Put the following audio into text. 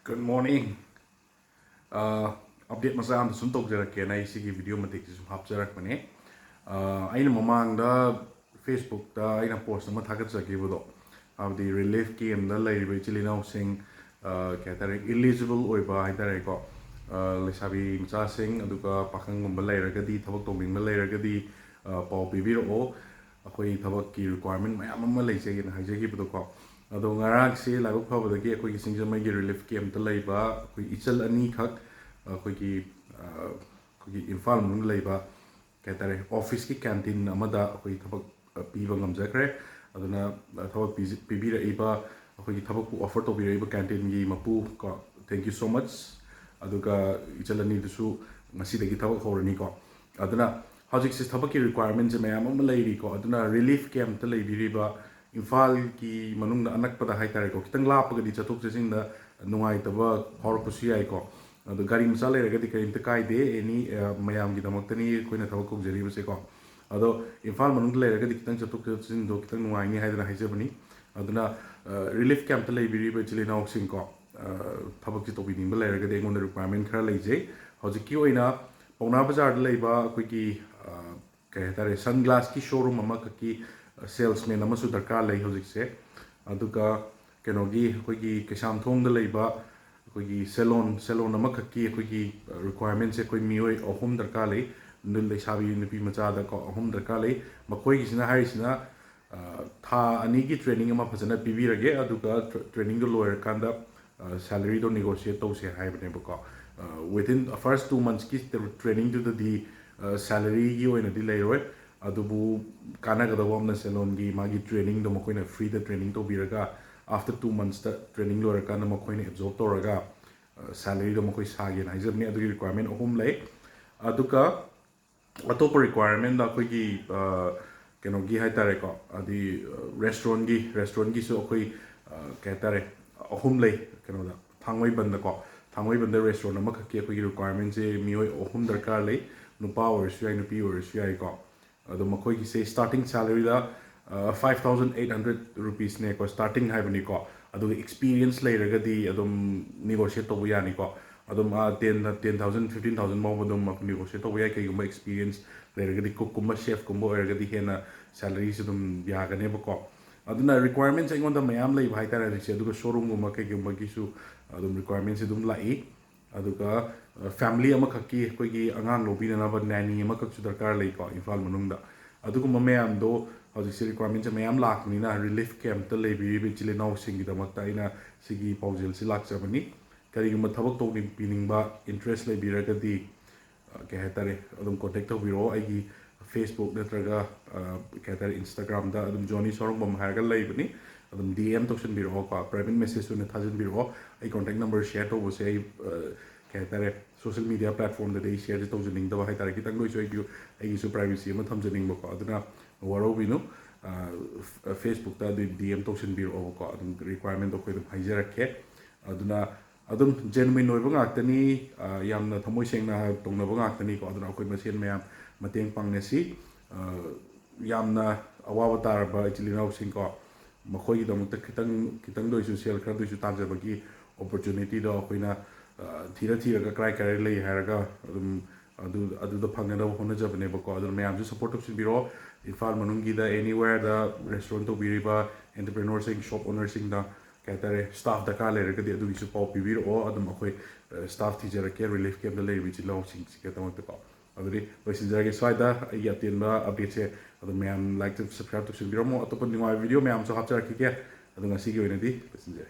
Good morning. Update masa am sun tok jara ke nai sigi video matik sum hap jarak mane. Aina mamang da Facebook da aina post ma thagat jagi bodo. Abdi relief ki am da lai bai chili now sing ke tare eligible oi ba ai tare ko lesabi mcha sing aduka pakhang ngum lai ragadi thabak tong ning lai ragadi pau bibiro o akoi thabak ki requirement mayam ma lai jagi na hai jagi bodo ko. Ado ngarang si lagu pa bodo ki akoi Singidamak relief ki am da lai ba akoi ichal ani khak akoi ki Imphal mun lai ba ke tare office ki canteen amada akoi thabak piba ngam jakre aduna thabak pibira iba akoi thabak pu offer to bira iba canteen gi mapu ko thank you so much aduga ichalani dusu ngasi dagi thabak horani ko aduna hojik sis thabak ki requirement je mayam am lairi ko aduna relief camp ta lai biriba Imphal ki manung na anak pada hai tare ko kitang lap ga di chatuk chasing da nungai taba hor pusi ai ko adu gari masa lai raga di karim ta kai de any mayam gi damak tani koina thabak Koujari base ko ado Imphal manung lai raga di kitang chatuk chasing do kitang nungai ni haidana haijabani aduna relief camp ta lai biriba chili na oxing ko thabak chi tobi ning ba lai raga de ngon requirement khara lai je hojik ki oina pauna bazar lai ba koi ki ke tare sunglass ki showroom ama ki salesman amasu darkar lai hojik se aduga kenogi koi ki kesam thong da lai ba koi ki salon ama ki koi ki requirement se koi mioi ahum darkar lai nul lai sabi nupi macha da ko ahum darkar lai makoi ki sina hari sina tha ani ki training ama phajana pibi rage aduga training do lower kanda salary do negotiate to se hai bane ko within the first 2 months ki training to the salary gi oina di lai roi adubu kana ga dawam na salon gi magi training do makoina free the training to biraga after 2 months the training lo rakana makoina absorb to raga salary do makoi sagi na jab ni adu requirement ohum lai aduka atop requirement da koi gi keno gi hai tare ko adi restaurant gi so koi ke tare ohum lai keno da thangoi banda ko thangoi banda restaurant ama ki koi requirement je mioi ohum darkar lai nupa or sui nupi or sui ko ado makoi ki say starting salary da 5800 rupees ne ko starting hai bani ko ado experience lai raga di adum negotiate to yani ko adum 10000 15000 mo adum negotiate to yai kai gum experience lai raga di cook kuma chef kuma raga di hena salary se dum ya ga ne ko aduna requirements aingon da mayam lai bhai tara se aduga showroom gum kai gum gi su adum requirements se dum lai aduga family ama khaki koi gi angang lobi na ba nanny ama khak chu darkar lai ko Imphal manung da aduga mayam do hojik se requirement mayam lak ni na relief camp ta lai bi chile now singi da mak ta ina sigi paujel si lak chabani kari gum thabak to ning pining ba interest lai bi raga di ke hetare adum contact to biro ai gi Facebook natraga ke hetare Instagram da adum Johnny sorong bam harga lai bani adum DM to send biro ko private message to na thajin biro ai contact number share to se ai ke hetare social media platform da dei share to jining da hai tare kitang loi choi gi ai su privacy ma tham jining ba ko aduna waro binu Facebook da DM to send biro ko adum requirement to ko hai jarake aduna adum genuine noi ba ngak tani yamna thamoi sengna tong na ba ngak tani ko aduna koi masen mayam mateng pangne si yamna awawa tar ba actually now sing ko makoi gi dam ta kitang doi su sel khar doi su tam ja ba gi opportunity do koina thira ga cry kare lai haraga adu da phangna da hona ja bane ba ko adu mayam ju support option biro Imphal manung gi da anywhere da restaurant to biriba entrepreneur sing shop owner sing da katare staff da ka le ga di adu gi su pau biro o adu makoi staff ti jara ke relief camp da le wi chi long sing ke ta ta ko aduri boisin jara ge swaida ya tin ba update se adu mayam like to subscribe to biro mo atop ni video mayam so hap jara ke adu ngasi gi oina di boisin jara